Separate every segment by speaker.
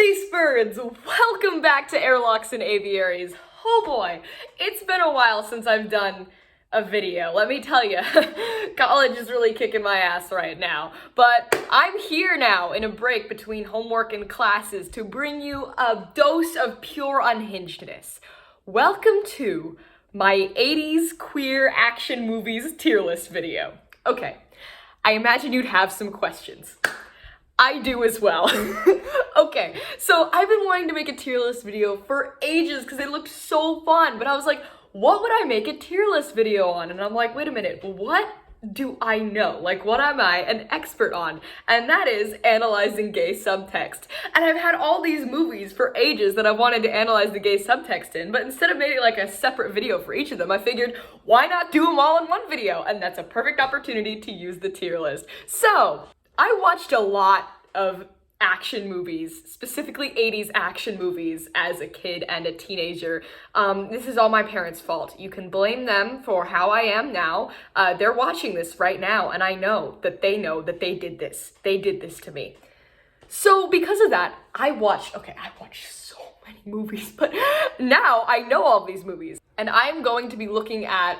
Speaker 1: Space birds, welcome back to Airlocks and Aviaries. Oh boy, it's been a while since I've done a video. Let me tell you, college is really kicking my ass right now. But I'm here now in a break between homework and classes to bring you a dose of pure unhingedness. Welcome to my 80s queer action movies tier list video. Okay, I imagine you'd have some questions. I do as well. Okay, so I've been wanting to make a tier list video for ages because they looked so fun, but I was like, what would I make a tier list video on? And I'm like, wait a minute, what do I know? Like, what am I an expert on? And that is analyzing gay subtext. And I've had all these movies for ages that I wanted to analyze the gay subtext in, but instead of making like a separate video for each of them, I figured, why not do them all in one video? And that's a perfect opportunity to use the tier list. So, I watched a lot of action movies, specifically 80s action movies as a kid and a teenager. This is all my parents' fault. You can blame them for how I am now. They're watching this right now, and I know that they did this. They did this to me. So because of that, I watched so many movies, but now I know all these movies, and I'm going to be looking at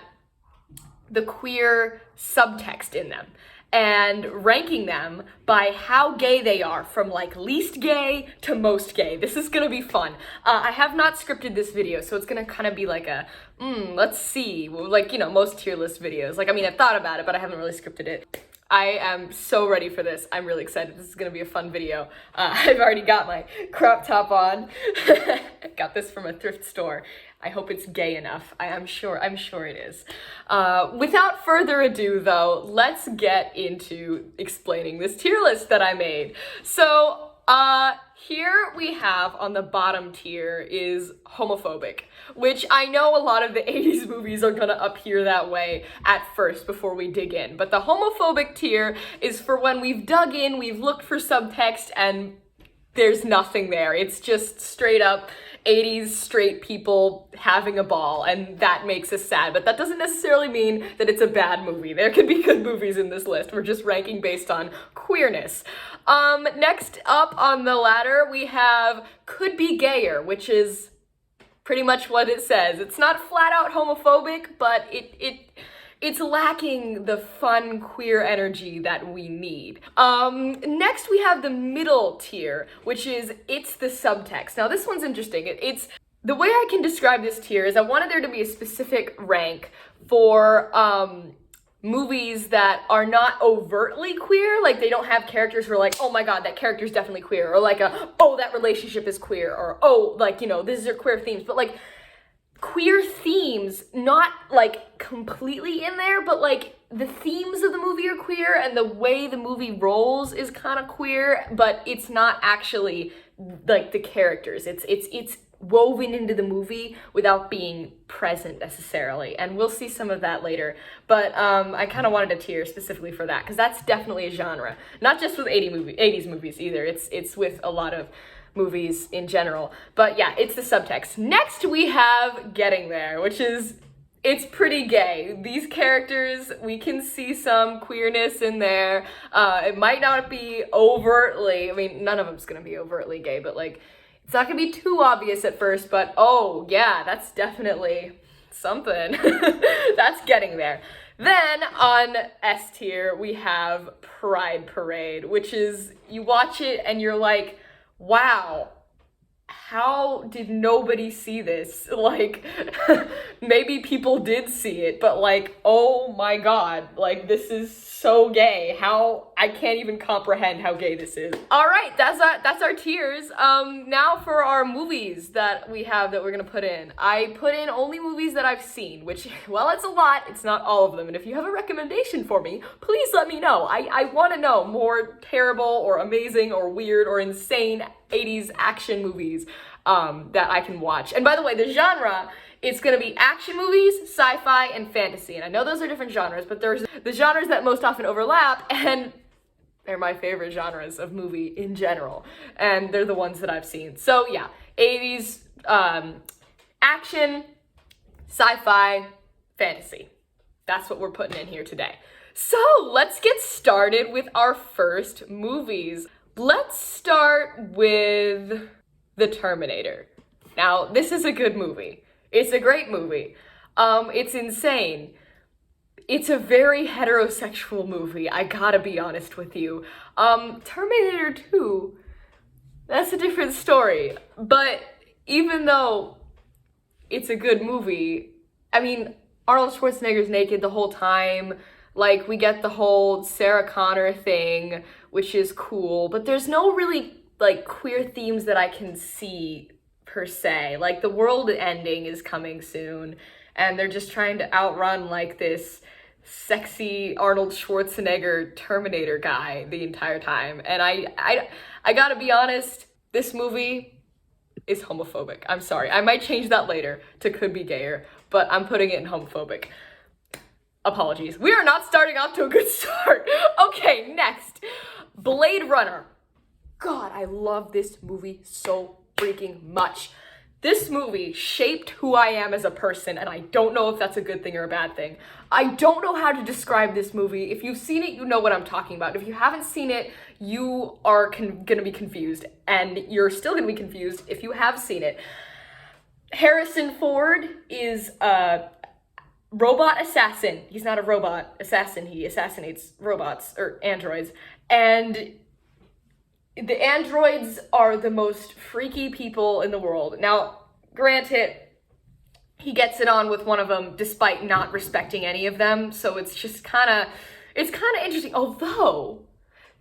Speaker 1: the queer subtext in them and ranking them by how gay they are, from like least gay to most gay. This is gonna be fun. I have not scripted this video, so it's gonna kind of be like a, let's see, like, you know, most tier list videos. Like, I mean, I've thought about it, but I haven't really scripted it. I am so ready for this. I'm really excited. This is gonna be a fun video. I've already got my crop top on. Got this from a thrift store. I hope it's gay enough. I'm sure it is. Without further ado though, let's get into explaining this tier list that I made. So, here we have on the bottom tier is homophobic, which I know a lot of the 80s movies are gonna appear that way at first before we dig in. But the homophobic tier is for when we've dug in, we've looked for subtext, and there's nothing there. It's just straight up 80s straight people having a ball, and that makes us sad, but that doesn't necessarily mean that it's a bad movie. There could be good movies in this list. We're just ranking based on queerness. Next up on the ladder, we have could be gayer, which is pretty much what it says. It's not flat out homophobic, but it's lacking the fun queer energy that we need. Next we have the middle tier, which is it's the subtext. Now this one's interesting. It's the way I can describe this tier is I wanted there to be a specific rank for movies that are not overtly queer, like they don't have characters who are like, oh my god, that character's definitely queer, or like oh, that relationship is queer, or oh, like, you know, these are queer themes, but like queer themes, not like completely in there, but like the themes of the movie are queer and the way the movie rolls is kind of queer, but it's not actually like the characters. It's woven into the movie without being present necessarily, and we'll see some of that later. But I kind of wanted a tier specifically for that because that's definitely a genre, not just with 80s movies either. It's with a lot of movies in general. But yeah, it's the subtext. Next we have Getting There, which is, it's pretty gay. These characters, we can see some queerness in there. It might not be overtly, I mean, none of them's gonna be overtly gay, but like, it's not gonna be too obvious at first, but oh yeah, that's definitely something. That's Getting There. Then on S tier, we have Pride Parade, which is, you watch it and you're like, wow, how did nobody see this? Like, maybe people did see it, but like, oh my god, like this is so gay. I can't even comprehend how gay this is. All right, that's our tiers. Now for our movies that we have that we're gonna put in. I put in only movies that I've seen, which, well, it's a lot, it's not all of them. And if you have a recommendation for me, please let me know. I wanna know more terrible or amazing or weird or insane 80s action movies that I can watch. And by the way, the genre, it's gonna be action movies, sci-fi, and fantasy. And I know those are different genres, but there's the genres that most often overlap, and they're my favorite genres of movie in general. And they're the ones that I've seen. So yeah, 80s, action, sci-fi, fantasy. That's what we're putting in here today. So let's get started with our first movies. Let's start with The Terminator. Now, this is a good movie. It's a great movie. It's insane. It's a very heterosexual movie, I gotta be honest with you. Terminator 2, that's a different story. But even though it's a good movie, I mean, Arnold Schwarzenegger's naked the whole time. Like, we get the whole Sarah Connor thing, which is cool, but there's no really, like, queer themes that I can see, per se. Like, the world ending is coming soon, and they're just trying to outrun, like, this sexy Arnold Schwarzenegger Terminator guy the entire time. And I gotta be honest, this movie is homophobic. I'm sorry. I might change that later to could be gayer, but I'm putting it in homophobic. Apologies. We are not starting off to a good start. Okay, next. Blade Runner. God, I love this movie so freaking much. This movie shaped who I am as a person, and I don't know if that's a good thing or a bad thing. I don't know how to describe this movie. If you've seen it, you know what I'm talking about. If you haven't seen it, you are gonna be confused, and you're still gonna be confused if you have seen it. Harrison Ford is a robot assassin. He's not a robot assassin. He assassinates robots or androids. And the androids are the most freaky people in the world. Now, granted, he gets it on with one of them despite not respecting any of them. So it's just kind of interesting. Although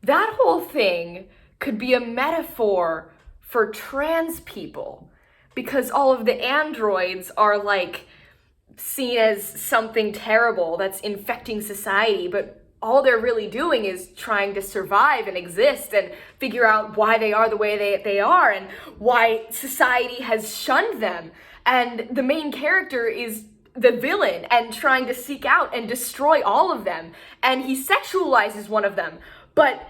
Speaker 1: that whole thing could be a metaphor for trans people, because all of the androids are like seen as something terrible that's infecting society, but all they're really doing is trying to survive and exist and figure out why they are the way they are and why society has shunned them. And the main character is the villain and trying to seek out and destroy all of them. And he sexualizes one of them, but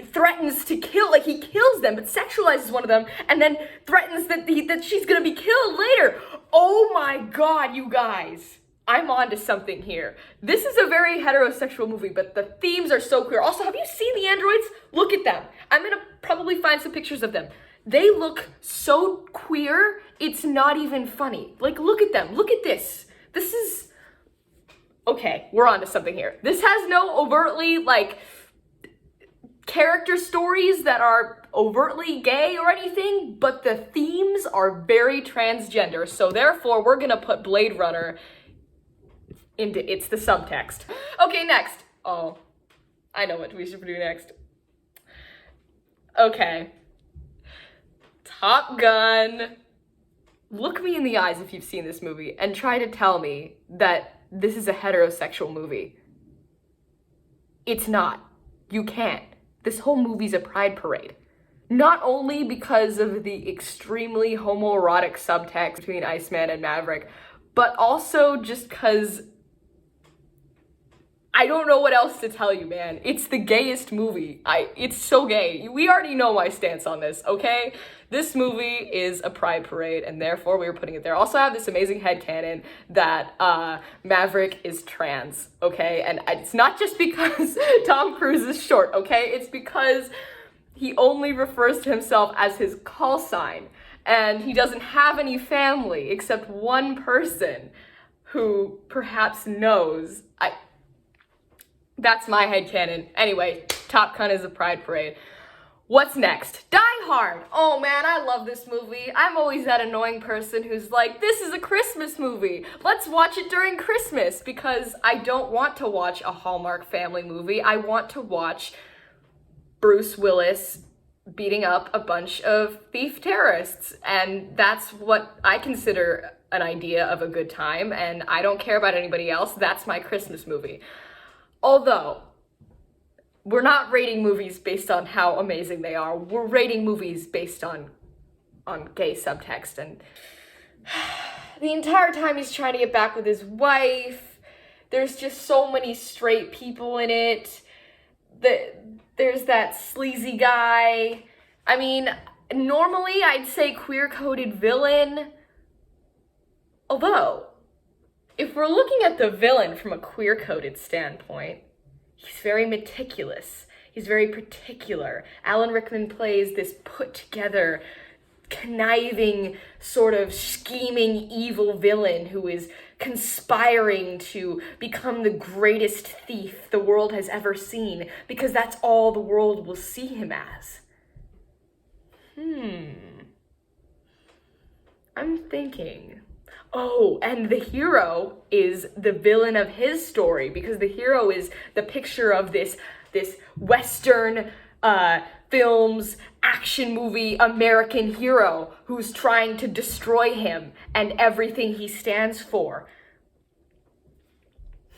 Speaker 1: threatens to kill, like he kills them, but sexualizes one of them and then threatens that she's gonna be killed later. Oh my God, you guys. I'm onto something here. This is a very heterosexual movie, but the themes are so queer. Also, have you seen the androids? Look at them. I'm gonna probably find some pictures of them. They look so queer, it's not even funny. Like, look at them. Look at this. This is... Okay, we're onto something here. This has no overtly, like, character stories that are overtly gay or anything, but the themes are very transgender. So therefore, we're gonna put Blade Runner into it's the subtext. Okay, next. Oh, I know what we should do next. Okay. Top Gun. Look me in the eyes if you've seen this movie and try to tell me that this is a heterosexual movie. It's not. You can't. This whole movie's a pride parade. Not only because of the extremely homoerotic subtext between Iceman and Maverick, but also just because I don't know what else to tell you, man. It's the gayest movie. It's so gay. We already know my stance on this, okay? This movie is a pride parade, and therefore we were putting it there. Also, I have this amazing headcanon that Maverick is trans, okay? And it's not just because Tom Cruise is short, okay? It's because he only refers to himself as his call sign, and he doesn't have any family except one person who perhaps knows. That's my headcanon. Anyway, Top Gun is a pride parade. What's next? Die Hard. Oh man, I love this movie. I'm always that annoying person who's like, this is a Christmas movie. Let's watch it during Christmas, because I don't want to watch a Hallmark family movie. I want to watch Bruce Willis beating up a bunch of thief terrorists. And that's what I consider an idea of a good time. And I don't care about anybody else. That's my Christmas movie. Although, we're not rating movies based on how amazing they are. We're rating movies based on gay subtext. And the entire time he's trying to get back with his wife, there's just so many straight people in it. There's that sleazy guy. I mean, normally I'd say queer-coded villain. Although, if we're looking at the villain from a queer-coded standpoint, he's very meticulous. He's very particular. Alan Rickman plays this put together, conniving, sort of scheming evil villain who is conspiring to become the greatest thief the world has ever seen, because that's all the world will see him as. I'm thinking. Oh, and the hero is the villain of his story, because the hero is the picture of this Western films, action movie American hero who's trying to destroy him and everything he stands for.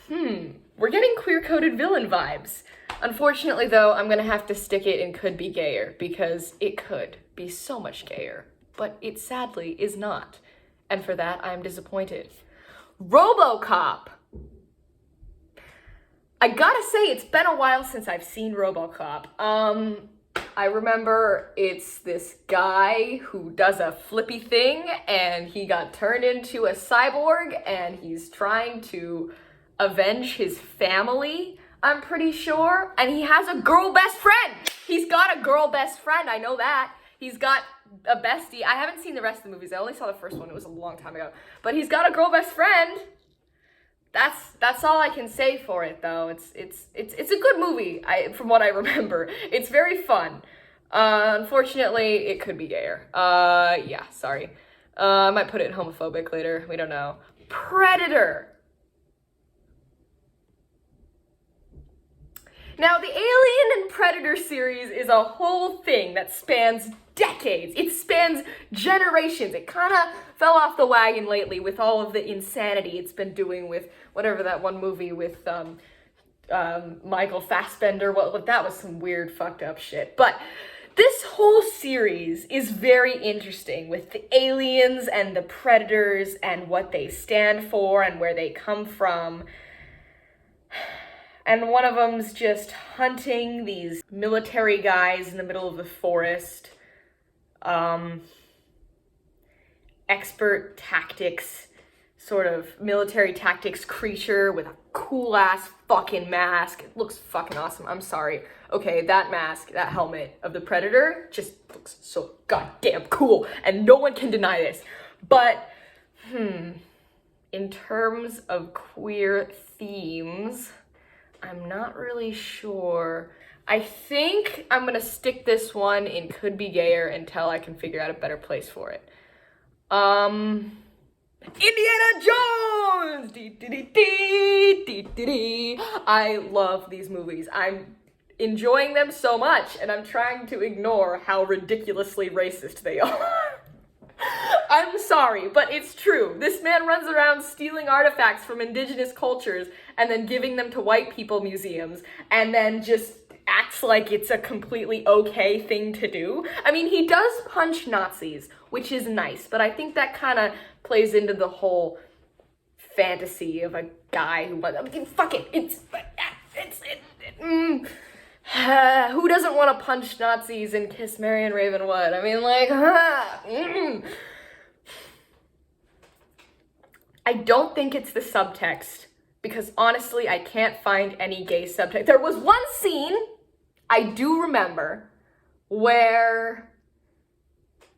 Speaker 1: We're getting queer-coded villain vibes. Unfortunately, though, I'm gonna have to stick it in could be gayer, because it could be so much gayer, but it sadly is not. And for that, I'm disappointed. RoboCop! I gotta say, it's been a while since I've seen RoboCop. I remember it's this guy who does a flippy thing, and he got turned into a cyborg, and he's trying to avenge his family, I'm pretty sure. And he has a girl best friend! He's got a girl best friend, I know that. He's got a bestie. I haven't seen the rest of the movies. I only saw the first one. It was a long time ago. But he's got a girl best friend. That's all I can say for it, though. It's a good movie, from what I remember. It's very fun. Unfortunately, it could be gayer. Yeah, sorry. I might put it in homophobic later. We don't know. Predator. Now, the Alien and Predator series is a whole thing that spans decades. It spans generations. It kind of fell off the wagon lately with all of the insanity it's been doing with whatever that one movie with Michael Fassbender. What that was some weird fucked up shit. But this whole series is very interesting with the aliens and the predators and what they stand for and where they come from. And one of them's just hunting these military guys in the middle of the forest. Expert tactics, sort of military tactics creature with a cool ass fucking mask. It looks fucking awesome. I'm sorry. Okay, that mask, that helmet of the Predator just looks so goddamn cool. And no one can deny this. But, in terms of queer themes, I'm not really sure. I think I'm gonna stick this one in could be gayer until I can figure out a better place for it. Indiana Jones! I love these movies. I'm enjoying them so much, and I'm trying to ignore how ridiculously racist they are. I'm sorry, but it's true. This man runs around stealing artifacts from indigenous cultures and then giving them to white people museums, and then just acts like it's a completely okay thing to do. I mean, he does punch Nazis, which is nice, but I think that kind of plays into the whole fantasy of a guy who, fuck it, who doesn't want to punch Nazis and kiss Marion Ravenwood? I mean, like, I don't think it's the subtext, because honestly, I can't find any gay subtext. There was one scene I do remember where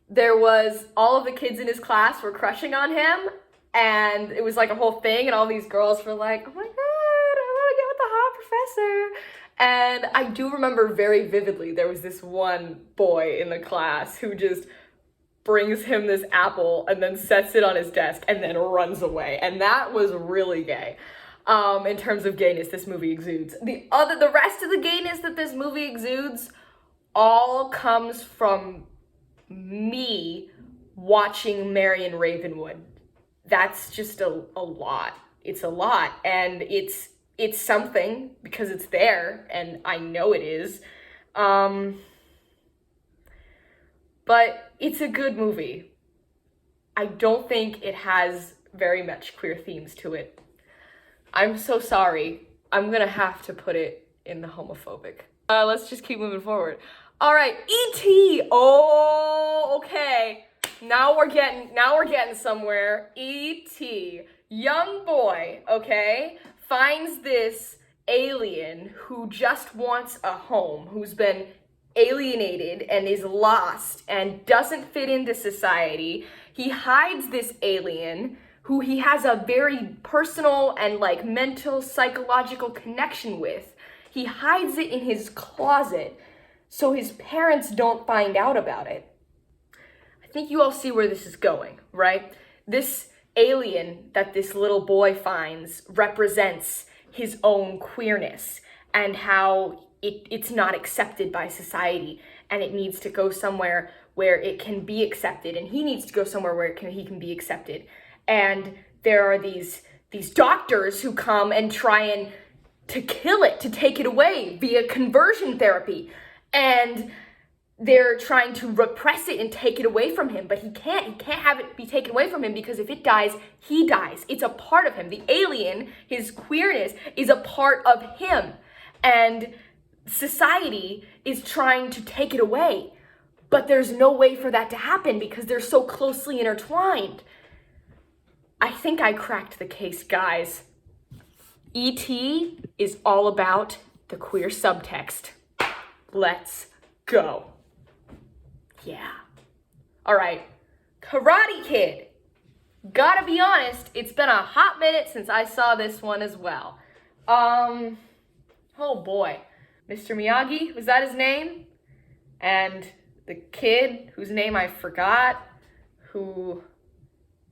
Speaker 1: there was all of the kids in his class were crushing on him, and it was like a whole thing, and all these girls were like, oh my god, I want to get with the hot professor. And I do remember very vividly there was this one boy in the class who just brings him this apple and then sets it on his desk and then runs away. And that was really gay. In terms of gayness this movie exudes. The rest of the gayness that this movie exudes all comes from me watching Marion Ravenwood. That's just a lot. It's a lot, and it's something because it's there, and I know it is. But it's a good movie. I don't think it has very much queer themes to it. I'm so sorry. I'm gonna have to put it in the homophobic. Let's just keep moving forward. All right, E.T. Oh, okay. Now we're getting somewhere. E.T. Young boy, okay, finds this alien who just wants a home, who's been alienated and is lost and doesn't fit into society. He hides this alien who he has a very personal and like mental, psychological connection with. He hides it in his closet so his parents don't find out about it. I think you all see where this is going, right? This alien that this little boy finds represents his own queerness and how it's not accepted by society, and it needs to go somewhere where it can be accepted, and he needs to go somewhere where he can be accepted. And there are these doctors who come and try and to kill it, to take it away via conversion therapy. And they're trying to repress it and take it away from him, but he can't have it be taken away from him, because if it dies, he dies. It's a part of him. The alien, his queerness, is a part of him. And society is trying to take it away, but there's no way for that to happen because they're so closely intertwined. I think I cracked the case, guys. E.T. is all about the queer subtext. Let's go. Yeah. All right. Karate Kid. Gotta be honest, it's been a hot minute since I saw this one as well. Oh boy. Mr. Miyagi, was that his name? And the kid whose name I forgot, who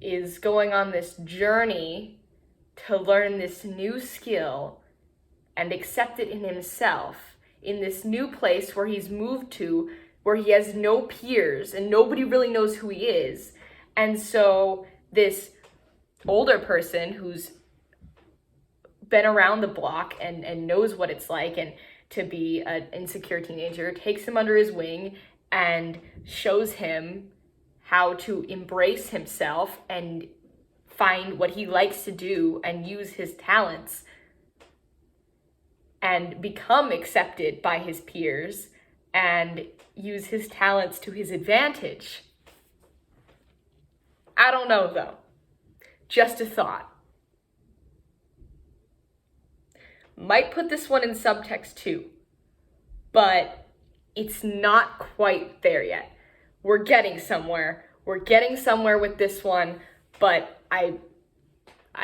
Speaker 1: is going on this journey to learn this new skill and accept it in himself in this new place where he's moved to, where he has no peers and nobody really knows who he is. And so this older person who's been around the block and knows what it's like and to be an insecure teenager takes him under his wing and shows him how to embrace himself and find what he likes to do and use his talents and become accepted by his peers and use his talents to his advantage. I don't know though. Just a thought. Might put this one in subtext too, but it's not quite there yet. We're getting somewhere. We're getting somewhere with this one, but I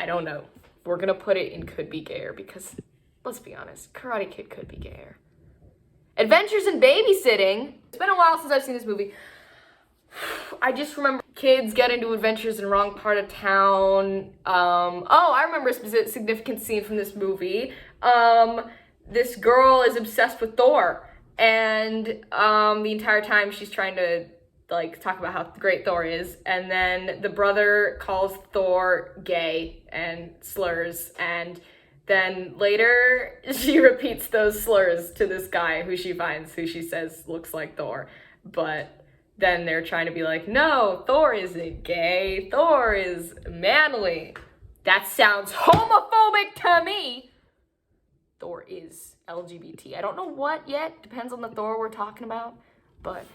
Speaker 1: don't know. We're gonna put it in could be gayer because, let's be honest, Karate Kid could be gayer. Adventures in Babysitting. It's been a while since I've seen this movie. I just remember kids get into adventures in the wrong part of town. I remember a significant scene from this movie. This girl is obsessed with Thor, and the entire time she's trying to like talk about how great Thor is, and then the brother calls Thor gay and slurs, and then later she repeats those slurs to this guy who she says looks like Thor, but then they're trying to be like, no, Thor isn't gay, Thor is manly. That sounds homophobic to me. Thor is LGBT. I don't know what yet, depends on the Thor we're talking about, but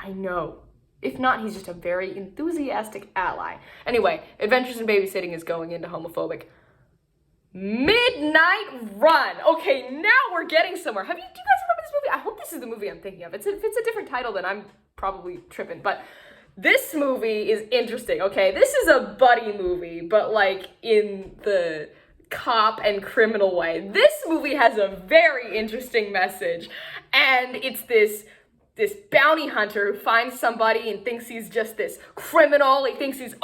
Speaker 1: I know. If not, he's just a very enthusiastic ally. Anyway, Adventures in Babysitting is going into homophobic. Midnight Run. Okay, now we're getting somewhere. Do you guys remember this movie? I hope this is the movie I'm thinking of. If it's a different title, then I'm probably tripping. But this movie is interesting, okay? This is a buddy movie, but like in the cop and criminal way. This movie has a very interesting message, and it's this bounty hunter who finds somebody and thinks he's just this criminal. He thinks he's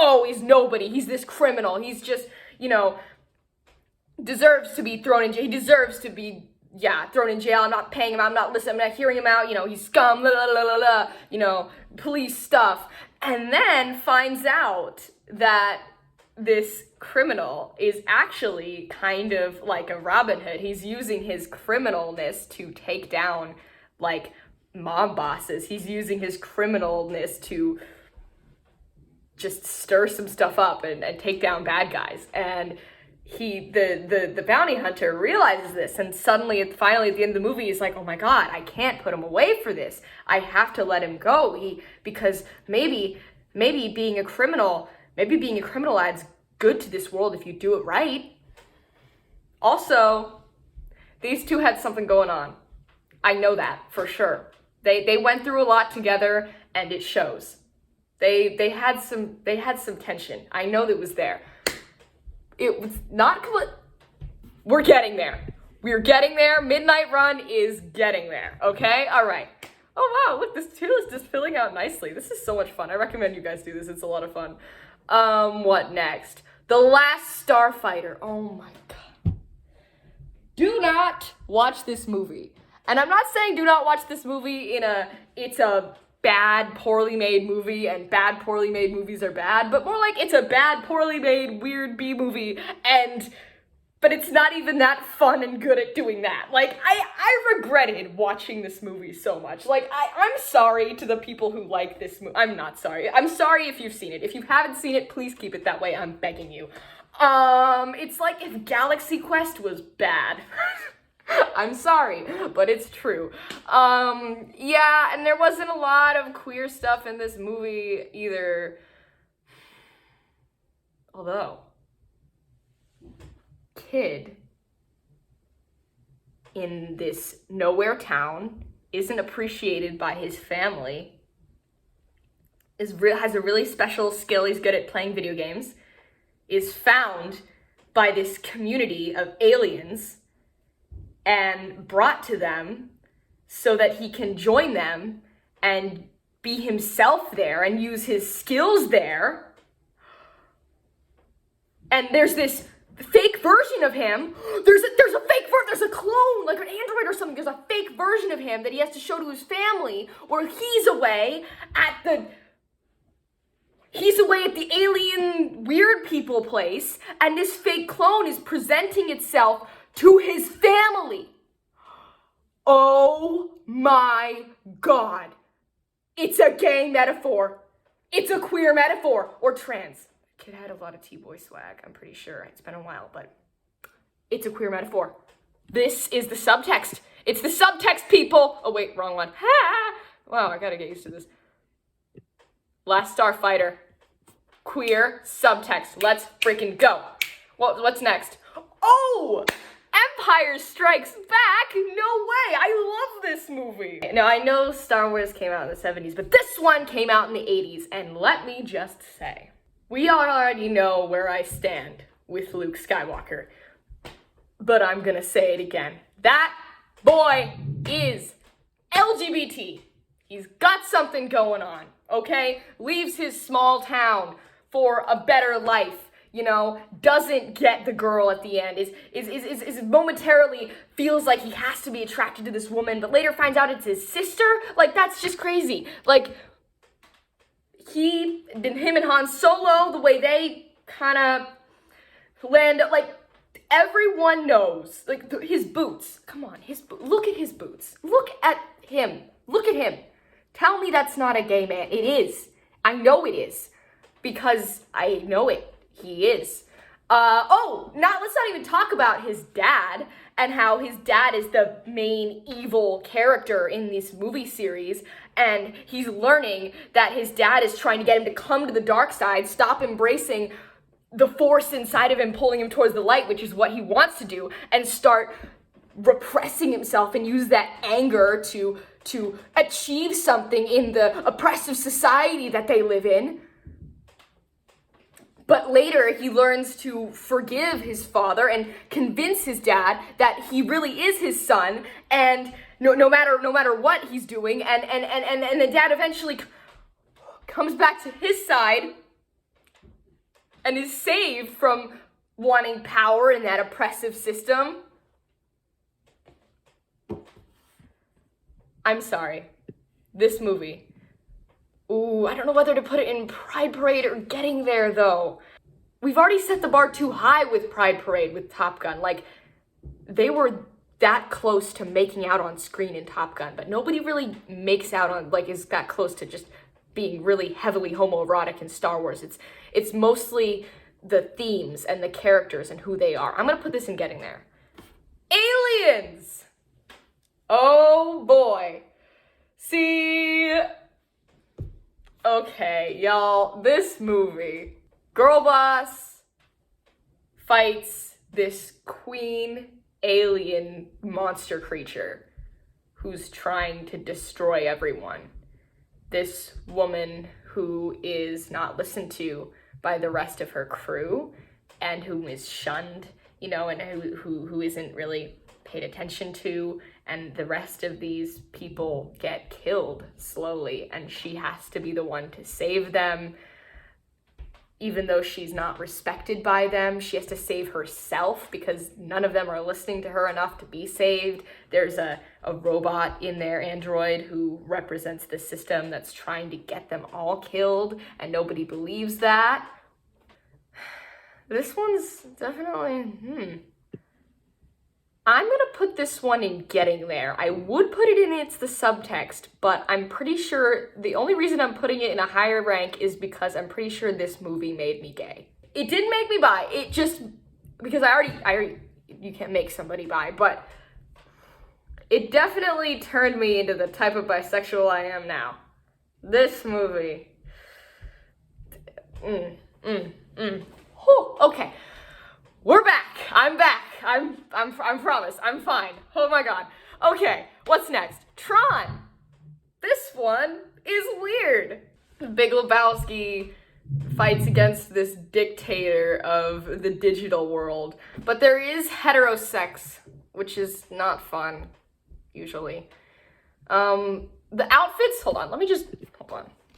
Speaker 1: nobody. He's this criminal. He's just, deserves to be thrown in jail. He deserves to be, thrown in jail. I'm not paying him. I'm not listening. I'm not hearing him out. He's scum, la la la la la, police stuff. And then finds out that this criminal is actually kind of like a Robin Hood. He's using his criminalness to take down, like, mob bosses. He's using his criminalness to just stir some stuff up and take down bad guys. And the bounty hunter realizes this, and suddenly, finally at the end of the movie, he's like, oh my god, I can't put him away for this. I have to let him go. Because maybe being a criminal adds good to this world if you do it right. Also, these two had something going on. I know that for sure. They went through a lot together, and it shows. They had some tension. I know that was there. It was not. We're getting there. We're getting there. Midnight Run is getting there. Okay. All right. Oh wow! Look, this tier list is filling out nicely. This is so much fun. I recommend you guys do this. It's a lot of fun. What next? The Last Starfighter. Oh my god. Do not watch this movie. And I'm not saying do not watch this movie it's a bad, poorly made movie, and bad, poorly made movies are bad, but more like it's a bad, poorly made, weird B movie, but it's not even that fun and good at doing that. Like, I regretted watching this movie so much. Like, I'm sorry to the people who like this movie. I'm not sorry. I'm sorry if you've seen it. If you haven't seen it, please keep it that way. I'm begging you. It's like if Galaxy Quest was bad. I'm sorry, but it's true. Yeah, and there wasn't a lot of queer stuff in this movie either. Although, kid in this nowhere town isn't appreciated by his family, has a really special skill, he's good at playing video games, is found by this community of aliens and brought to them so that he can join them and be himself there and use his skills there. And there's this fake version of him. There's a clone, like an android or something. There's a fake version of him that he has to show to his family, where he's away at the alien weird people place, and this fake clone is presenting itself to his family. Oh my god. It's a gay metaphor. It's a queer metaphor. Or trans. Kid had a lot of T-boy swag, I'm pretty sure. It's been a while, but it's a queer metaphor. This is the subtext. It's the subtext, people. Oh wait, wrong one. Ha! Wow, I gotta get used to this. Last Starfighter. Queer subtext. Let's freaking go. What's next? Oh! Empire Strikes Back? No way! I love this movie. Now, I know Star Wars came out in the 70s, but this one came out in the 80s, and let me just say, we already know where I stand with Luke Skywalker, but I'm gonna say it again. That boy is LGBT. He's got something going on, okay? Leaves his small town for a better life. You know, doesn't get the girl at the end, is momentarily feels like he has to be attracted to this woman, but later finds out it's his sister. Like, that's just crazy. Like, him and Han Solo, the way they kind of land, like, everyone knows, like, his boots. Come on, look at his boots. Look at him. Look at him. Tell me that's not a gay man. It is. I know it is. Because I know it. He is. Let's not even talk about his dad and how his dad is the main evil character in this movie series, and he's learning that his dad is trying to get him to come to the dark side, stop embracing the force inside of him, pulling him towards the light, which is what he wants to do, and start repressing himself and use that anger to achieve something in the oppressive society that they live in. But later, he learns to forgive his father and convince his dad that he really is his son, and no matter what he's doing, and the dad eventually comes back to his side and is saved from wanting power in that oppressive system. I'm sorry. This movie. Ooh, I don't know whether to put it in Pride Parade or Getting There, though. We've already set the bar too high with Pride Parade with Top Gun. Like, they were that close to making out on screen in Top Gun, but nobody really makes out on, like, is that close to just being really heavily homoerotic in Star Wars. It's mostly the themes and the characters and who they are. I'm gonna put this in Getting There. Aliens! Oh, boy. See... Okay, y'all, this movie, girl boss fights this queen alien monster creature who's trying to destroy everyone. This woman who is not listened to by the rest of her crew and who is shunned, you know, and who isn't really paid attention to, and the rest of these people get killed slowly, and she has to be the one to save them. Even though she's not respected by them, she has to save herself because none of them are listening to her enough to be saved. There's a robot in there, android, who represents the system that's trying to get them all killed, and nobody believes that. This one's definitely, I'm gonna put this one in getting there. I would put it in It's the Subtext, but I'm pretty sure the only reason I'm putting it in a higher rank is because I'm pretty sure this movie made me gay. It didn't make me bi, it just, because I already, you can't make somebody bi, but it definitely turned me into the type of bisexual I am now. This movie. Whew, okay. We're back. I'm back. I'm promise. I'm fine. Oh my god. Okay, what's next? Tron. This one is weird. Big Lebowski fights against this dictator of the digital world, but there is heterosex, which is not fun, usually. The outfits, hold on.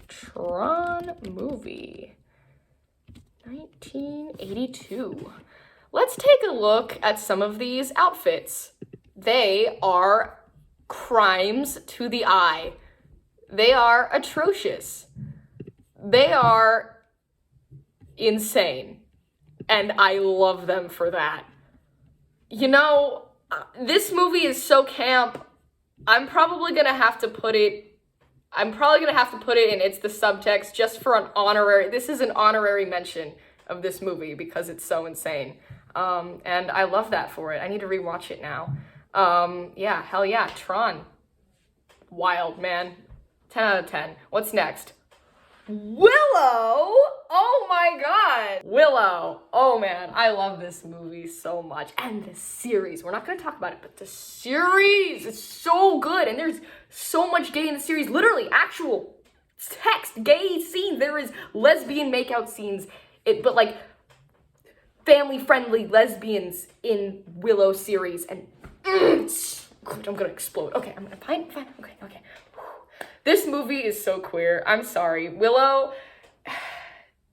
Speaker 1: Tron movie. 1982. Let's take a look at some of these outfits. They are crimes to the eye. They are atrocious. They are insane. And I love them for that. You know, this movie is so camp, I'm probably gonna have to put it in It's the Subtext just for an honorary, this is an honorary mention of this movie because it's so insane. And I love that for it. I need to rewatch it now. Yeah, hell yeah, Tron. Wild, man. 10 out of 10. What's next? Willow! Oh my god! Willow. Oh man, I love this movie so much. And the series. We're not gonna talk about it, but the series is so good. And there's so much gay in the series. Literally, actual text, gay scenes. There is lesbian makeout scenes. But like, family-friendly lesbians in Willow series. And I'm gonna explode. Okay, I'm gonna fine. Okay. This movie is so queer. I'm sorry. Willow,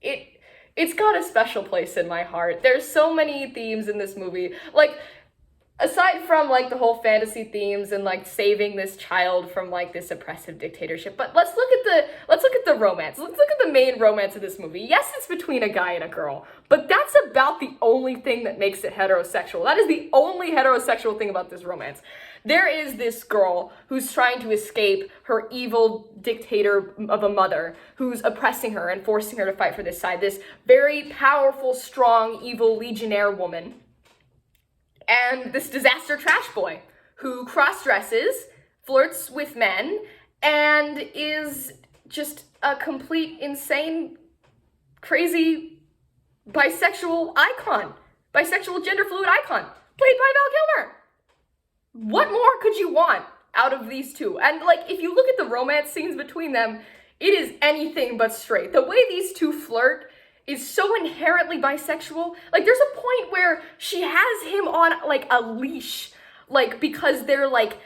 Speaker 1: it's got a special place in my heart. There's so many themes in this movie. Like, aside from like the whole fantasy themes and like saving this child from like this oppressive dictatorship, but let's look at the romance. Let's look at the main romance of this movie. Yes, it's between a guy and a girl, but that's about the only thing that makes it heterosexual. That is the only heterosexual thing about this romance. There is this girl who's trying to escape her evil dictator of a mother who's oppressing her and forcing her to fight for this side. This very powerful, strong, evil legionnaire woman. And this disaster trash boy who cross-dresses, flirts with men, and is just a complete, insane, crazy bisexual icon. Bisexual, gender-fluid icon. Played by Val Kilmer. What more could you want out of these two? And like, if you look at the romance scenes between them, it is anything but straight. The way these two flirt is so inherently bisexual. Like, there's a point where she has him on like a leash, like because they're like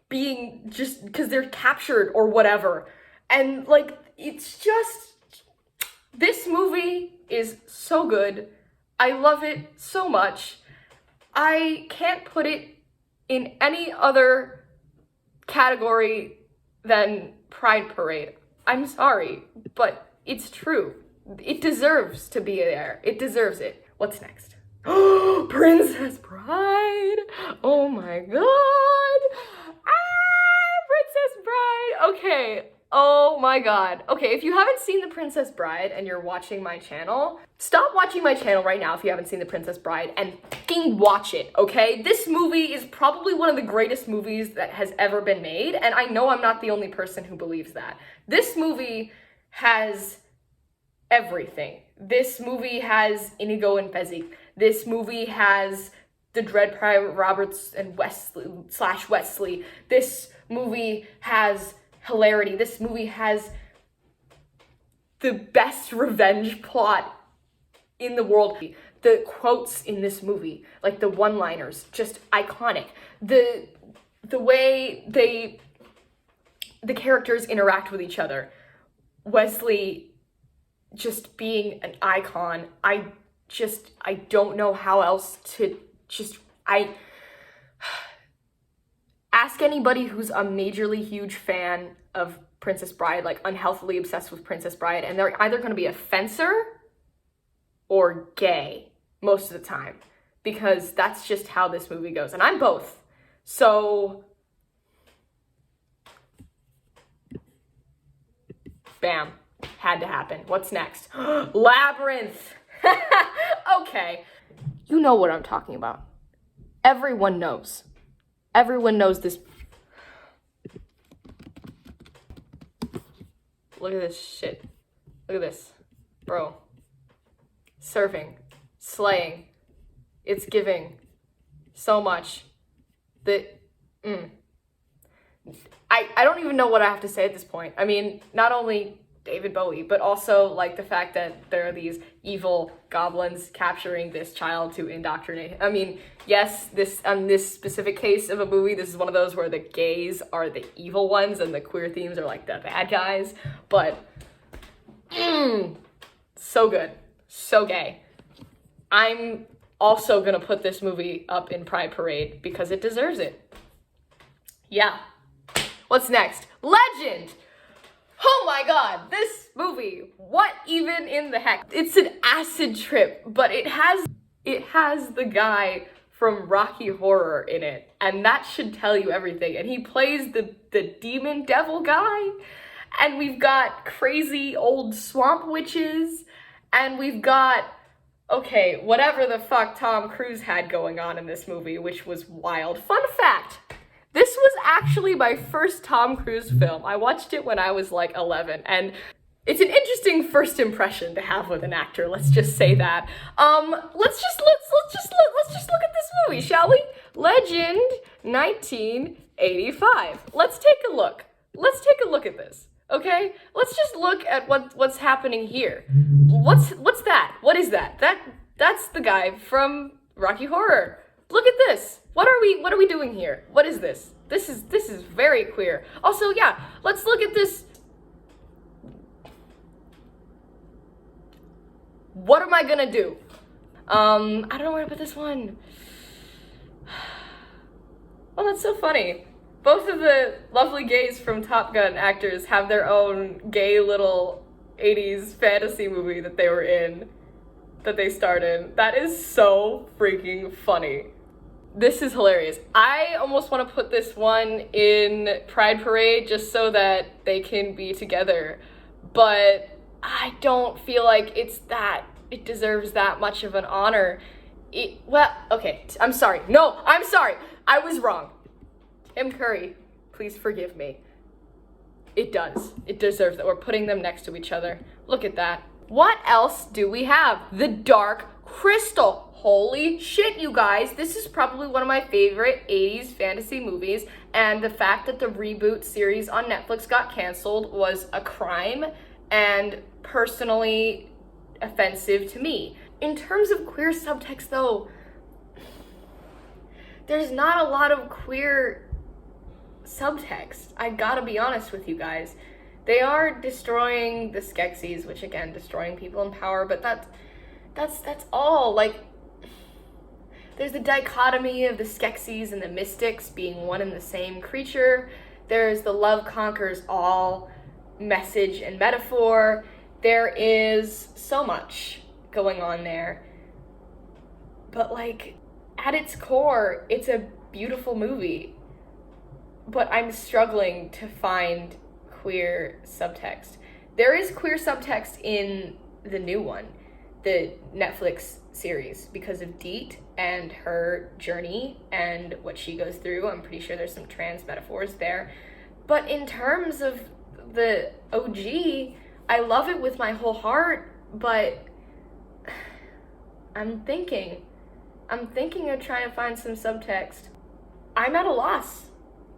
Speaker 1: because they're captured or whatever. And like, it's just, this movie is so good. I love it so much. I can't put it in any other category than Pride Parade. I'm sorry, but it's true. It deserves to be there. It deserves it. What's next? Princess Bride! Oh my god! Princess Bride! Okay. Oh my god. Okay, if you haven't seen The Princess Bride and you're watching my channel, stop watching my channel right now if you haven't seen The Princess Bride and fucking watch it, okay? This movie is probably one of the greatest movies that has ever been made, and I know I'm not the only person who believes that. This movie has everything. This movie has Inigo and Fezzik. This movie has the Dread Pirate Roberts and Wesley. This movie has hilarity. This movie has the best revenge plot in the world. The quotes in this movie, like the one-liners, just iconic. The way the characters interact with each other. Wesley just being an icon. I don't know how else to ask anybody who's a majorly huge fan of Princess Bride, like unhealthily obsessed with Princess Bride, and they're either going to be a fencer or gay most of the time, because that's just how this movie goes. And I'm both. So, bam, had to happen. What's next? Labyrinth. Okay. You know what I'm talking about. Everyone knows. Everyone knows this. Look at this shit. Look at this. Bro. Surfing. Slaying. It's giving so much. I don't even know what I have to say at this point. I mean, not only David Bowie, but also like the fact that there are these evil goblins capturing this child to indoctrinate. I mean, yes, this specific case of a movie, this is one of those where the gays are the evil ones and the queer themes are like the bad guys, but so good, so gay. I'm also gonna put this movie up in Pride Parade because it deserves it. Yeah. What's next? Legend! Oh my god, this movie, what even in the heck? It's an acid trip, but it has the guy from Rocky Horror in it, and that should tell you everything. And he plays the demon devil guy, and we've got crazy old swamp witches, and we've got, okay, whatever the fuck Tom Cruise had going on in this movie, which was wild. Fun fact. This was actually my first Tom Cruise film. I watched it when I was like 11, and it's an interesting first impression to have with an actor. Let's just say that. Let's just look at this movie, shall we? Legend 1985. Let's take a look. Let's take a look at this. Okay? Let's just look at what's happening here. What's that? What is that? That's the guy from Rocky Horror. Look at this. What are we doing here? What is this? This is very queer. Also, yeah, let's look at this. What am I gonna do? I don't know where to put this one. Oh, that's so funny. Both of the lovely gays from Top Gun actors have their own gay little 80s fantasy movie that they were in, that they starred in. That is so freaking funny. This is hilarious. I almost want to put this one in Pride Parade just so that they can be together, but I don't feel like it deserves that much of an honor. Well, okay, I'm sorry. No, I'm sorry. I was wrong. Tim Curry, please forgive me. It does. It deserves that. We're putting them next to each other. Look at that. What else do we have? The Dark Crystal. Holy shit, you guys. This is probably one of my favorite 80s fantasy movies, and the fact that the reboot series on Netflix got canceled was a crime and personally offensive to me. In terms of queer subtext, though, there's not a lot of queer subtext. I gotta be honest with you guys. They are destroying the Skeksis, which again, destroying people in power, but that's all. Like, there's the dichotomy of the Skeksis and the Mystics being one and the same creature. There's the love conquers all message and metaphor. There is so much going on there. But like, at its core, it's a beautiful movie. But I'm struggling to find queer subtext. There is queer subtext in the new one, the Netflix series, because of Deet and her journey and what she goes through. I'm pretty sure there's some trans metaphors there. But in terms of the OG, I love it with my whole heart, but I'm thinking, I'm thinking of trying to find some subtext. I'm at a loss.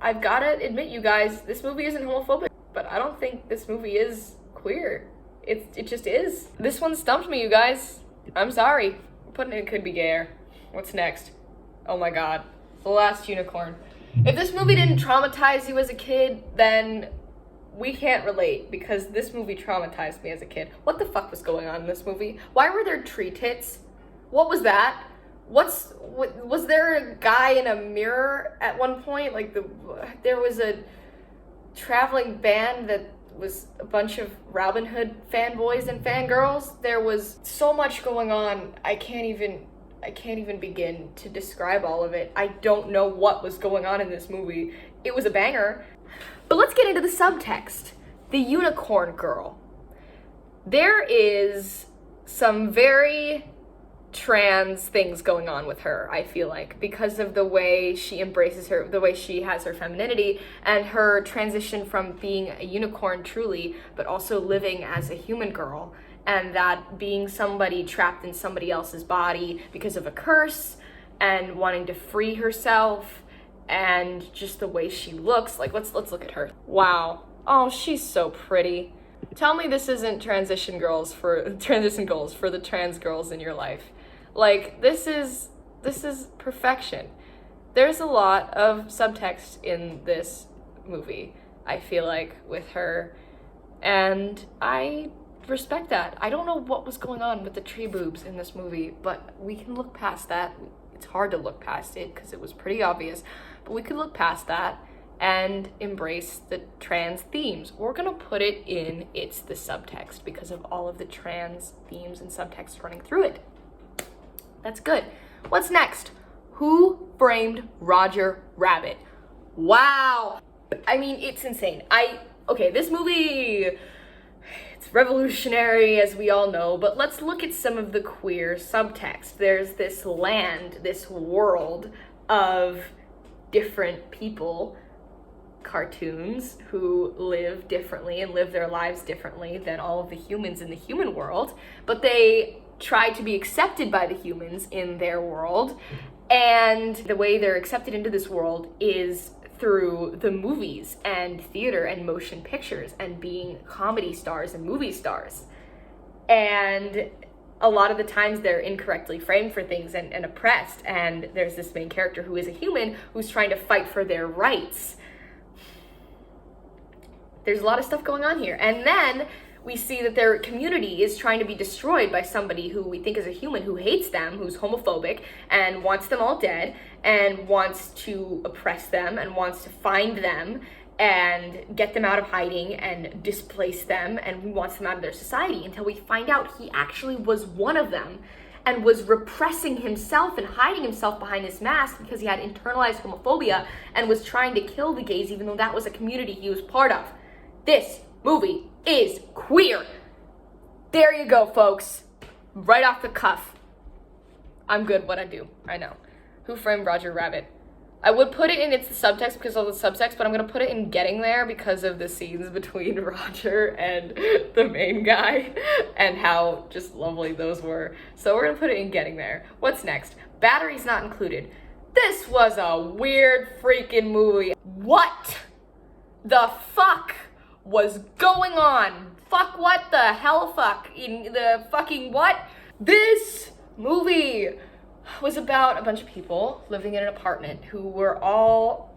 Speaker 1: I've gotta admit, you guys, this movie isn't homophobic, but I don't think this movie is queer. It just is. This one stumped me, you guys. I'm sorry. I'm putting it could be gayer. What's next? Oh my god. The Last Unicorn. If this movie didn't traumatize you as a kid, then we can't relate, because this movie traumatized me as a kid. What the fuck was going on in this movie? Why were there tree tits? What was that? Was there a guy in a mirror at one point? Like, there was a traveling band that was a bunch of Robin Hood fanboys and fangirls. There was so much going on. I can't even begin to describe all of it. I don't know what was going on in this movie. It was a banger. But let's get into the subtext. The Unicorn Girl. There is some very trans things going on with her, I feel like, because of the way she embraces her, the way she has her femininity, and her transition from being a unicorn truly, but also living as a human girl, and that being somebody trapped in somebody else's body because of a curse, and wanting to free herself, and just the way she looks. Like, let's look at her. Wow. Oh, she's so pretty. Tell me this isn't transition goals for the trans girls in your life. Like, this is perfection. There's a lot of subtext in this movie, I feel like, with her, and I respect that. I don't know what was going on with the tree boobs in this movie, but we can look past that. It's hard to look past it because it was pretty obvious, but we could look past that and embrace the trans themes. We're gonna put it in It's the Subtext because of all of the trans themes and subtext running through it. That's good. What's next? Who Framed Roger Rabbit? Wow. I mean, it's insane. Okay, this movie, it's revolutionary, as we all know, but let's look at some of the queer subtext. There's this land, this world of different people, cartoons, who live differently and live their lives differently than all of the humans in the human world, but they try to be accepted by the humans in their world, and the way they're accepted into this world is through the movies and theater and motion pictures and being comedy stars and movie stars. And a lot of the times they're incorrectly framed for things and oppressed, and there's this main character who is a human who's trying to fight for their rights. There's a lot of stuff going on here. And then we see that their community is trying to be destroyed by somebody who we think is a human, who hates them, who's homophobic, and wants them all dead, and wants to oppress them, and wants to find them, and get them out of hiding, and displace them, and he wants them out of their society, until we find out he actually was one of them, and was repressing himself and hiding himself behind his mask because he had internalized homophobia, and was trying to kill the gays, even though that was a community he was part of. This movie is queer. There you go, folks. Right off the cuff. I'm good at what I do. I know. Who Framed Roger Rabbit? I would put it in It's the Subtext because of the subtext, but I'm gonna put it in Getting There because of the scenes between Roger and the main guy and how just lovely those were. So we're gonna put it in Getting There. What's next? Batteries Not Included. This was a weird freaking movie. What the fuck was going on? Fuck, what the hell fuck? In the fucking what? This movie was about a bunch of people living in an apartment who were all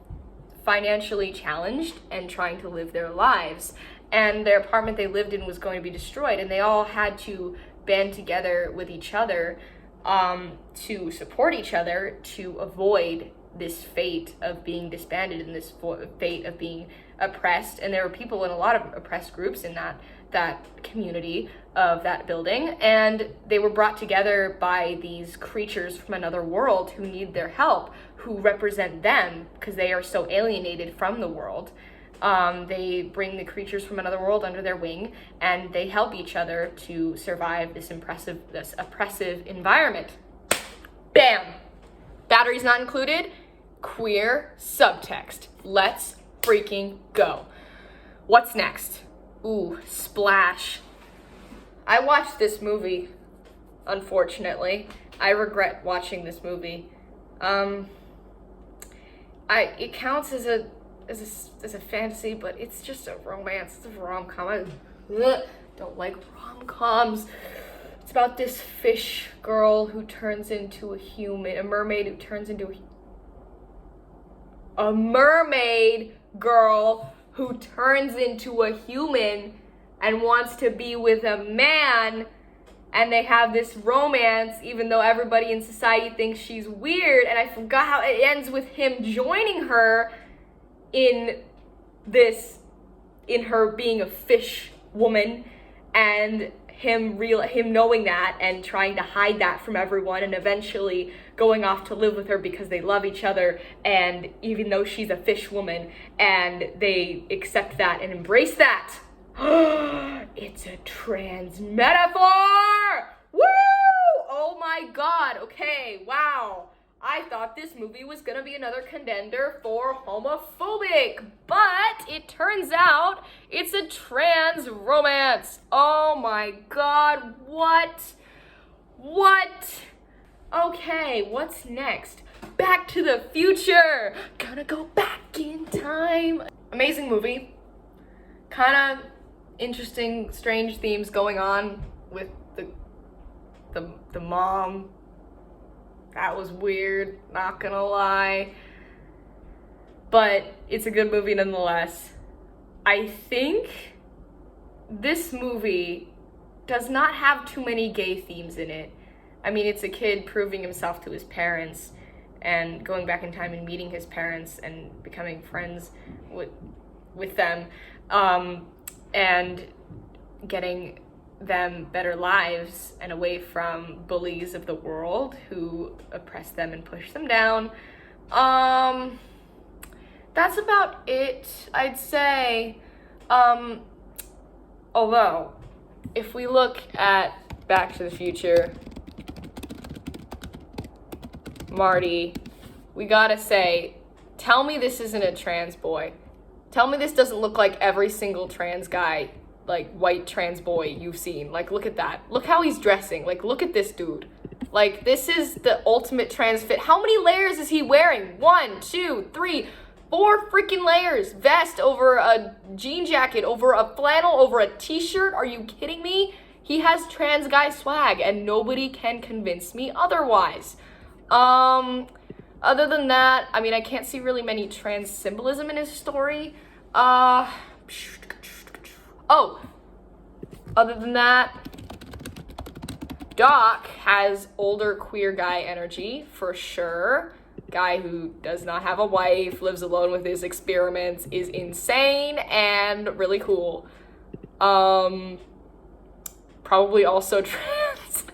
Speaker 1: financially challenged and trying to live their lives. And their apartment they lived in was going to be destroyed, and they all had to band together with each other to support each other to avoid this fate of being disbanded and this fate of being oppressed. And there were people in a lot of oppressed groups in that community of that building, and they were brought together by these creatures from another world who need their help, who represent them because they are so alienated from the world. They bring the creatures from another world under their wing, and they help each other to survive this oppressive environment. Bam! Batteries Not Included. Queer subtext. Let's freaking go. What's next? Ooh, Splash. I watched this movie, unfortunately, I regret watching this movie. It counts as a fantasy, but it's just a romance. It's a rom-com. I don't like rom-coms. It's about this fish girl who turns into a human, a mermaid who turns into a mermaid girl who turns into a human and wants to be with a man, and they have this romance even though everybody in society thinks she's weird. And I forgot how it ends with him joining her in her being a fish woman, and him knowing that and trying to hide that from everyone, and eventually going off to live with her because they love each other, and even though she's a fish woman, and they accept that and embrace that. It's a trans metaphor! Woo! Oh my god, okay, wow. I thought this movie was gonna be another contender for homophobic, but it turns out it's a trans romance. Oh my god, what? Okay, what's next? Back to the Future! Gonna go back in time. Amazing movie. Kinda interesting, strange themes going on with the mom. That was weird, not gonna lie. But it's a good movie nonetheless. I think this movie does not have too many gay themes in it. I mean, it's a kid proving himself to his parents and going back in time and meeting his parents and becoming friends with them, and getting them better lives and away from bullies of the world who oppress them and push them down. That's about it, I'd say. Although, if we look at Back to the Future, Marty, we gotta say, tell me this isn't a trans boy. Tell me this doesn't look like every single trans guy, like white trans boy you've seen. Like, look at that. Look how he's dressing. Like, look at this dude. Like, this is the ultimate trans fit. How many layers is he wearing? 1, 2, 3, 4 freaking layers. Vest over a jean jacket, over a flannel, over a t-shirt. Are you kidding me? He has trans guy swag, and nobody can convince me otherwise. Other than that, I mean, I can't see really many trans symbolism in his story. Other than that, Doc has older queer guy energy, for sure. Guy who does not have a wife, lives alone with his experiments, is insane and really cool. Probably also trans.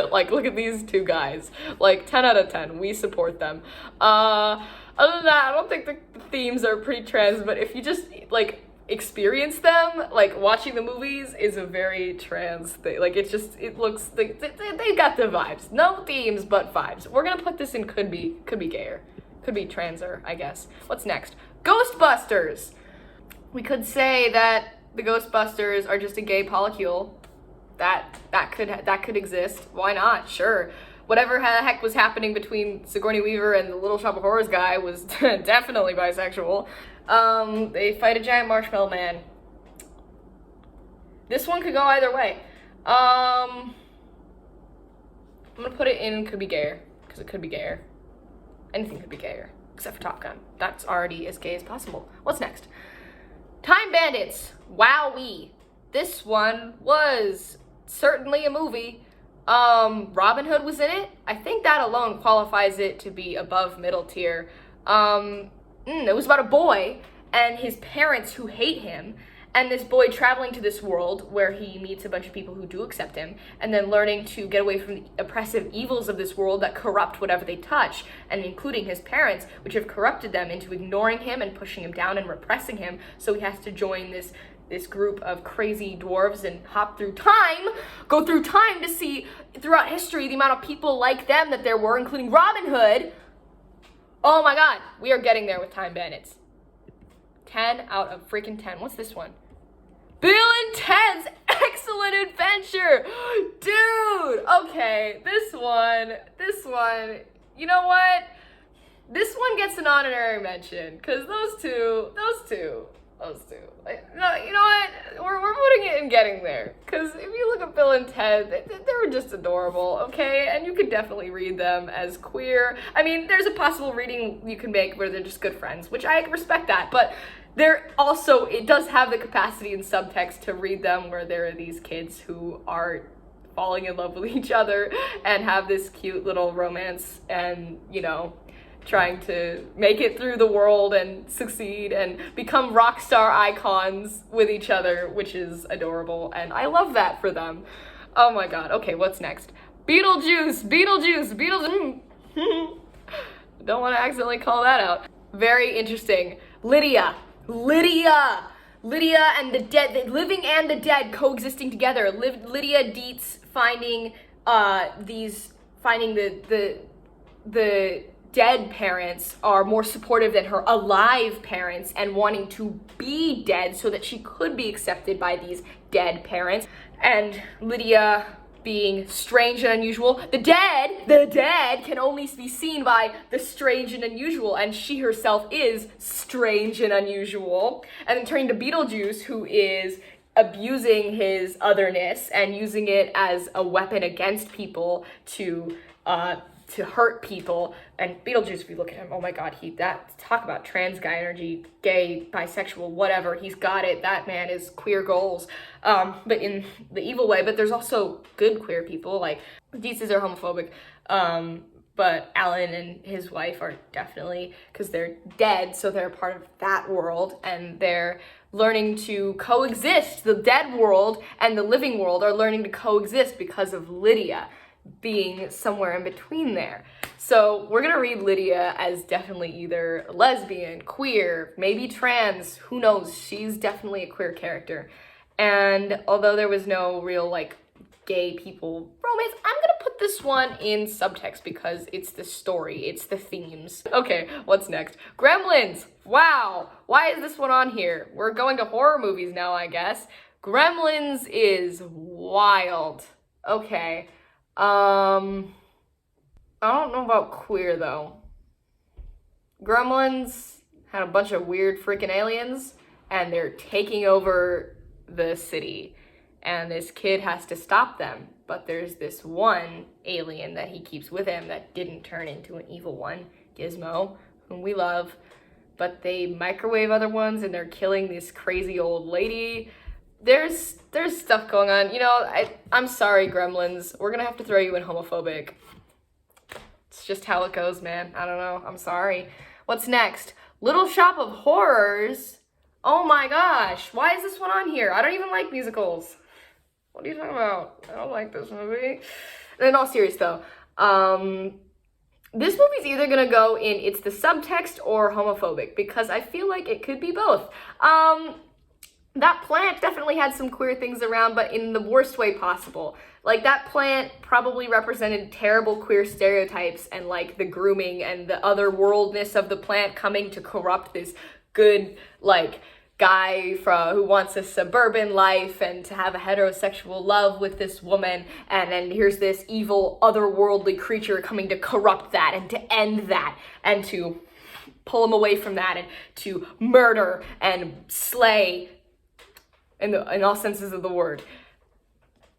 Speaker 1: Like, look at these two guys. Like, 10 out of 10. We support them. Other than that, I don't think the themes are pretty trans, but if you just, like, experience them, like, watching the movies is a very trans thing. Like, it looks like they got the vibes. No themes, but vibes. We're gonna put this in could be gayer. Could be transer, I guess. What's next? Ghostbusters! We could say that the Ghostbusters are just a gay polycule. That could exist. Why not? Sure. Whatever the heck was happening between Sigourney Weaver and the Little Shop of Horrors guy was definitely bisexual. They fight a giant marshmallow man. This one could go either way. I'm gonna put it in could be gayer, because it could be gayer. Anything could be gayer, except for Top Gun. That's already as gay as possible. What's next? Time Bandits. Wowee. This one was certainly a movie. Robin Hood was in it. I think that alone qualifies it to be above middle tier. It was about a boy and his parents who hate him, and this boy traveling to this world where he meets a bunch of people who do accept him, and then learning to get away from the oppressive evils of this world that corrupt whatever they touch, and including his parents, which have corrupted them into ignoring him and pushing him down and repressing him. So he has to join this group of crazy dwarves and go through time to see throughout history the amount of people like them that there were, including Robin Hood. Oh my god, we are getting there with Time Bandits. 10 out of freaking 10. What's this one? Bill and Ted's Excellent Adventure! Dude! Okay, okay, this one, you know what? This one gets an honorary mention, because those two. Like, no, you know what? We're putting it in Getting There. Because if you look at Bill and Ted, they were just adorable, okay? And you could definitely read them as queer. I mean, there's a possible reading you can make where they're just good friends, which I respect that. But there also, it does have the capacity in subtext to read them where there are these kids who are falling in love with each other and have this cute little romance and, you know, trying to make it through the world and succeed and become rock star icons with each other, which is adorable, and I love that for them. Oh my god. Okay, what's next? Beetlejuice. Don't want to accidentally call that out. Very interesting. Lydia and the dead, the living and the dead coexisting together. Lydia Dietz finding the dead parents are more supportive than her alive parents and wanting to be dead so that she could be accepted by these dead parents. And Lydia being strange and unusual. The dead can only be seen by the strange and unusual, and she herself is strange and unusual. And then turning to Beetlejuice, who is abusing his otherness and using it as a weapon against people to hurt people. And Beetlejuice, if you look at him, oh my god, talk about trans guy energy, gay, bisexual, whatever, he's got it. That man is queer goals, but in the evil way. But there's also good queer people, like Deetzes are homophobic, but Alan and his wife are definitely, because they're dead, so they're part of that world, and they're learning to coexist. The dead world and the living world are learning to coexist because of Lydia being somewhere in between there. So we're gonna read Lydia as definitely either lesbian, queer, maybe trans, who knows, she's definitely a queer character. And although there was no real like gay people romance, I'm gonna put this one in subtext because it's the story, it's the themes. Okay, what's next? Gremlins. Wow, why is this one on here? We're going to horror movies now, I guess. Gremlins is wild. Okay. I don't know about queer though. Gremlins had a bunch of weird freaking aliens and they're taking over the city, and this kid has to stop them, but there's this one alien that he keeps with him that didn't turn into an evil one, Gizmo, whom we love, but they microwave other ones and they're killing this crazy old lady. There's stuff going on. You know, I'm sorry, Gremlins. We're gonna have to throw you in homophobic. It's just how it goes, man. I don't know. I'm sorry. What's next? Little Shop of Horrors. Oh my gosh. Why is this one on here? I don't even like musicals. What are you talking about? I don't like this movie. In all seriousness, though, this movie's either gonna go in it's the subtext or homophobic, because I feel like it could be both. That plant definitely had some queer things around, but in the worst way possible. Like, that plant probably represented terrible queer stereotypes and, like, the grooming and the otherworldness of the plant coming to corrupt this good, like, guy who wants a suburban life and to have a heterosexual love with this woman, and then here's this evil, otherworldly creature coming to corrupt that and to end that and to pull him away from that and to murder and slay in all senses of the word.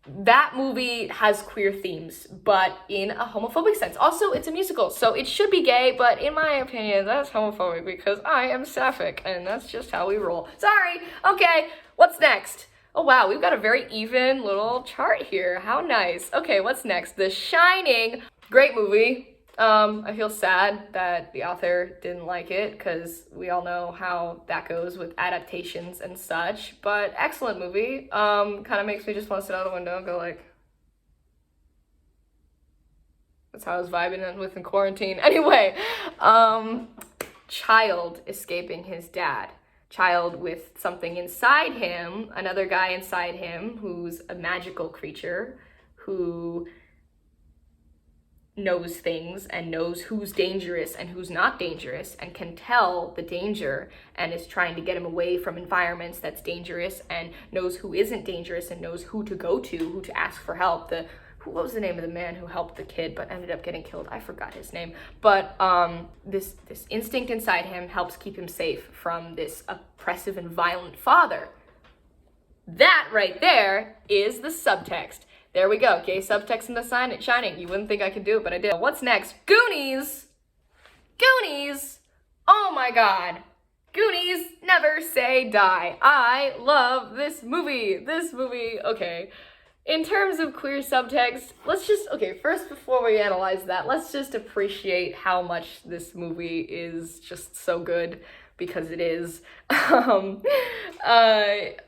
Speaker 1: That movie has queer themes, but in a homophobic sense. Also, it's a musical, so it should be gay, but in my opinion, that's homophobic because I am sapphic, and that's just how we roll. Sorry! Okay, what's next? Oh wow, we've got a very even little chart here. How nice. Okay, what's next? The Shining. Great movie. I feel sad that the author didn't like it, because we all know how that goes with adaptations and such, but excellent movie. Kind of makes me just want to sit out the window and go like, that's how I was vibing with in quarantine. Anyway, child escaping his dad. Child with something inside him, another guy inside him who's a magical creature who knows things and knows who's dangerous and who's not dangerous and can tell the danger and is trying to get him away from environments that's dangerous, and knows who isn't dangerous and knows who to go to, who to ask for help, what was the name of the man who helped the kid but ended up getting killed? I forgot his name. But this instinct inside him helps keep him safe from this oppressive and violent father. That right there is the subtext. There we go. Gay subtext in the sign. Shining. You wouldn't think I could do it, but I did. What's next? Goonies. Goonies. Oh my god. Goonies, never say die. I love this movie. This movie, okay. In terms of queer subtext, first before we analyze that, let's just appreciate how much this movie is just so good, because it is. Oh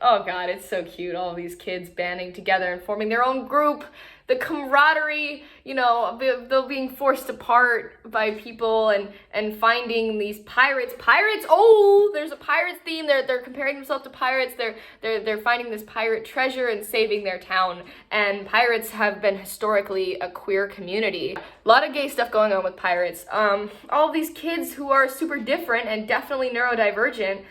Speaker 1: god, it's so cute. All these kids banding together and forming their own group. The camaraderie, you know, they're being forced apart by people and finding these pirates. Pirates! Oh, there's a pirate theme. They're comparing themselves to pirates. They're finding this pirate treasure and saving their town. And pirates have been historically a queer community. A lot of gay stuff going on with pirates. All these kids who are super different and definitely neurodivergent,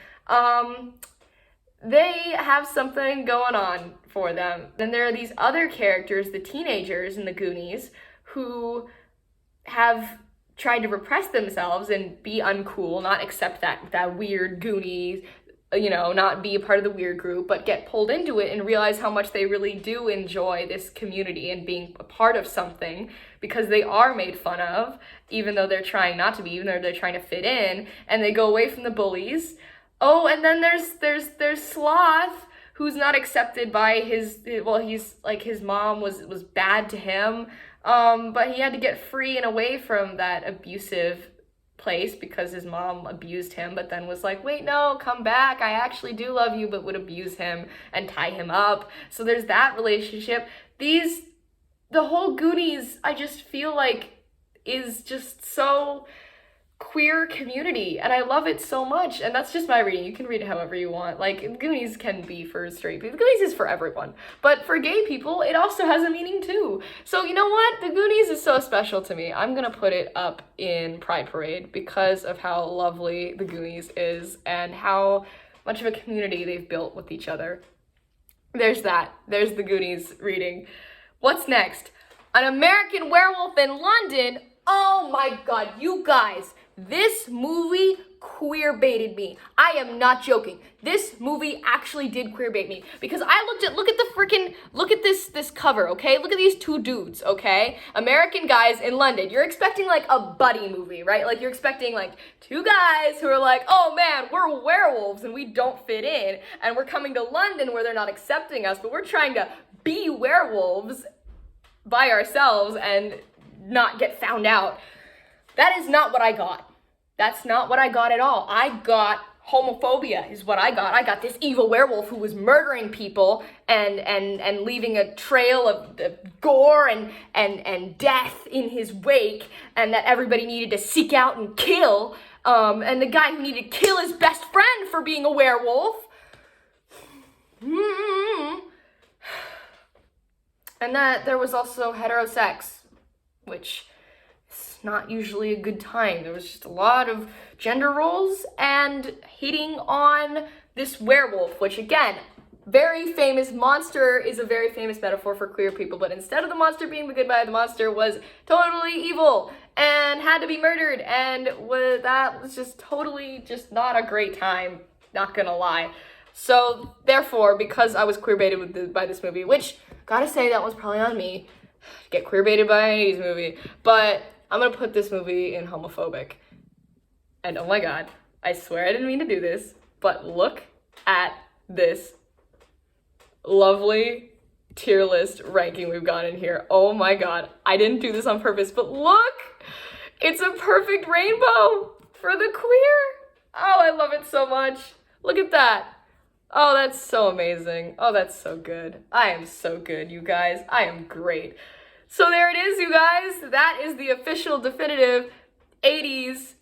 Speaker 1: they have something going on for them. Then there are these other characters, the teenagers in the Goonies, who have tried to repress themselves and be uncool, not accept that weird Goonies, you know, not be a part of the weird group, but get pulled into it and realize how much they really do enjoy this community and being a part of something, because they are made fun of, even though they're trying not to be, even though they're trying to fit in, and they go away from the bullies. Oh, and then there's Sloth, who's not accepted by his mom was bad to him, but he had to get free and away from that abusive place because his mom abused him, but then was like, wait, no, come back, I actually do love you, but would abuse him and tie him up. So there's that relationship. The whole Goonies, I just feel like, is just so queer community, and I love it so much. And that's just my reading. You can read it however you want. Like, Goonies can be for straight people. Goonies is for everyone, but for gay people it also has a meaning too. So you know what, the Goonies is so special to me. I'm gonna put it up in Pride Parade because of how lovely the Goonies is and how much of a community they've built with each other. There's the Goonies reading. What's next? An American Werewolf in London. Oh my god, you guys, this movie queer baited me. I am not joking. This movie actually did queer bait me, because I look at this cover, okay? Look at these two dudes, okay? American guys in London. You're expecting like a buddy movie, right? Like you're expecting like two guys who are like, oh man, we're werewolves and we don't fit in, and we're coming to London where they're not accepting us, but we're trying to be werewolves by ourselves and not get found out. That is not what I got. That's not what I got at all. I got homophobia is what I got. I got this evil werewolf who was murdering people and leaving a trail of gore and death in his wake, and that everybody needed to seek out and kill. And the guy who needed to kill his best friend for being a werewolf. And that there was also heterosex, which is not usually a good time. There was just a lot of gender roles and hitting on this werewolf, which again, very famous. Monster is a very famous metaphor for queer people, but instead of the monster being the good guy, the monster was totally evil and had to be murdered, and that was just totally just not a great time, not gonna lie. So therefore, because I was queer baited by this movie, which, gotta say, that was probably on me, get queer baited by an 80s movie, but I'm gonna put this movie in homophobic. And oh my god, I swear I didn't mean to do this, but look at this lovely tier list ranking we've got in here. Oh my god, I didn't do this on purpose, but look! It's a perfect rainbow for the queer! Oh, I love it so much. Look at that. Oh, that's so amazing. Oh, that's so good. I am so good, you guys. I am great. So there it is, you guys. That is the official, definitive 80s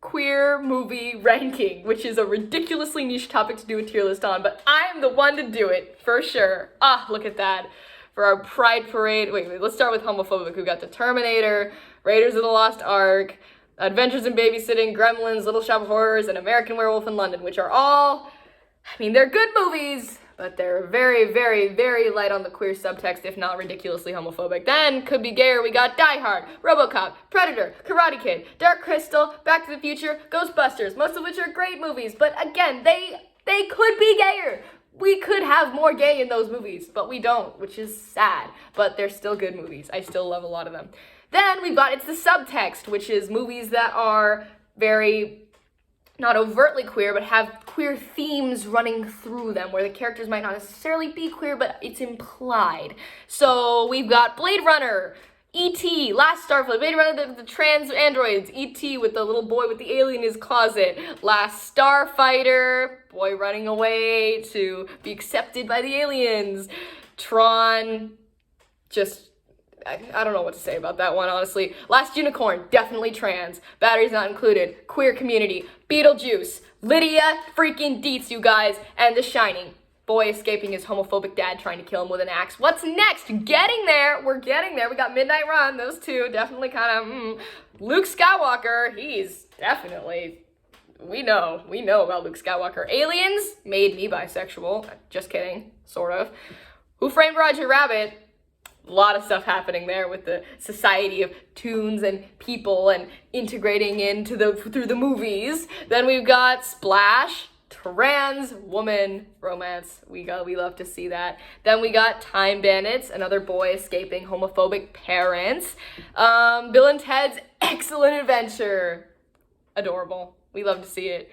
Speaker 1: queer movie ranking, which is a ridiculously niche topic to do a tier list on, but I'm the one to do it, for sure. Ah, look at that. For our Pride Parade, wait, let's start with homophobic. We've got The Terminator, Raiders of the Lost Ark, Adventures in Babysitting, Gremlins, Little Shop of Horrors, and American Werewolf in London, which are all, I mean, they're good movies, but they're very, very, very light on the queer subtext, if not ridiculously homophobic. Then, could be gayer, we got Die Hard, RoboCop, Predator, Karate Kid, Dark Crystal, Back to the Future, Ghostbusters, most of which are great movies, but again, they could be gayer. We could have more gay in those movies, but we don't, which is sad, but they're still good movies. I still love a lot of them. Then we've got It's the Subtext, which is movies that are very, not overtly queer, but have queer themes running through them, where the characters might not necessarily be queer, but it's implied. So we've got Blade Runner, E.T., Last Starflight, Blade Runner, the trans androids, E.T. with the little boy with the alien in his closet, Last Starfighter, boy running away to be accepted by the aliens, Tron, just, I don't know what to say about that one, honestly. Last Unicorn, definitely trans, batteries not included, queer community, Beetlejuice, Lydia freaking Dietz, you guys, and The Shining. Boy escaping his homophobic dad trying to kill him with an axe. What's next? Getting there. We're getting there. We got Midnight Run. Those two definitely kind of, Luke Skywalker, he's definitely, we know about Luke Skywalker. Aliens made me bisexual. Just kidding. Sort of. Who Framed Roger Rabbit? A lot of stuff happening there with the society of tunes and people and integrating through the movies. Then we've got Splash, trans woman romance. We love to see that. Then we got Time Bandits, another boy escaping homophobic parents. Bill and Ted's Excellent Adventure. Adorable. We love to see it.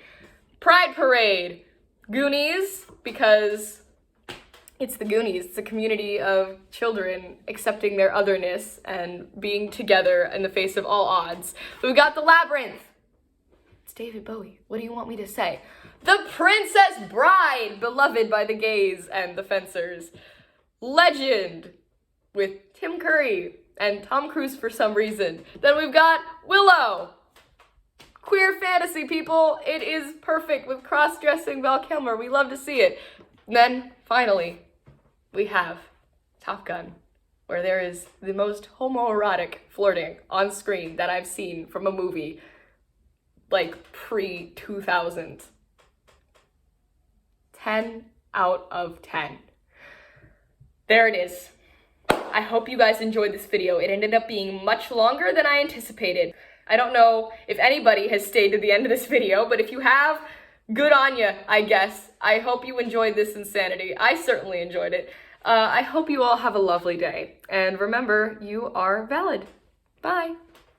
Speaker 1: Pride Parade. Goonies, because it's the Goonies. It's a community of children accepting their otherness and being together in the face of all odds. We've got The Labyrinth. It's David Bowie. What do you want me to say? The Princess Bride, beloved by the gays and the fencers. Legend, with Tim Curry and Tom Cruise for some reason. Then we've got Willow. Queer fantasy, people. It is perfect with cross-dressing Val Kilmer. We love to see it. And then, finally, we have Top Gun, where there is the most homoerotic flirting on screen that I've seen from a movie, like, pre-2000. 10 out of 10. There it is. I hope you guys enjoyed this video. It ended up being much longer than I anticipated. I don't know if anybody has stayed to the end of this video, but if you have, good on you, I guess. I hope you enjoyed this insanity. I certainly enjoyed it. I hope you all have a lovely day. And remember, you are valid. Bye.